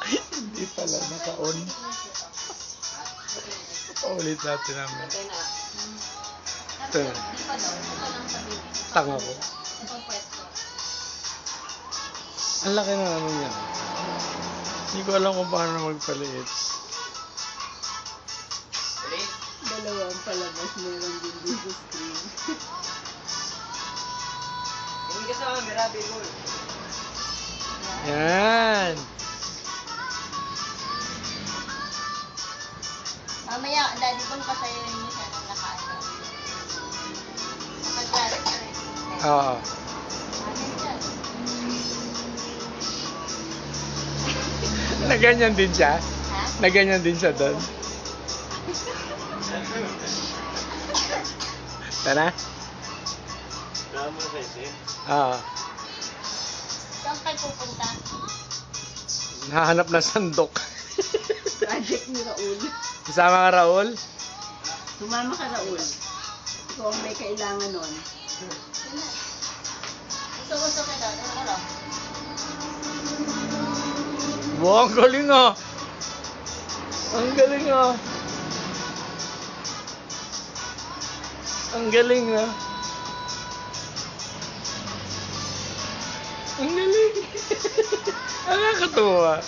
Hindi pala naka-on. Paulit natin namin. Ito. Tanga ko. Ang laki na naman yan. Hindi ko alam kung paano magpaliit. Dalawang palabas meron din dito screen. Hindi ka sa camera, Bigol. Yan. Mamaya, daddy bang pasayarin mo siya ng nakaano? Nakaglalas na rin. Oo. Naganyan din siya? Ha? Naganyan din siya doon? Tara? Kaya mo na sa isin? Oo. Saan kayo pupunta? Nahanap na sandok. Project ni Raul. Kasama ka, Raul? Sumama ka, Raul. Ikaw ang may kailangan nun. Gusto ka daw. Ano ka? Wow, ang galing ah! Ang galing ah! Ang galing ah! Ang galing! Ang nakakatuwa!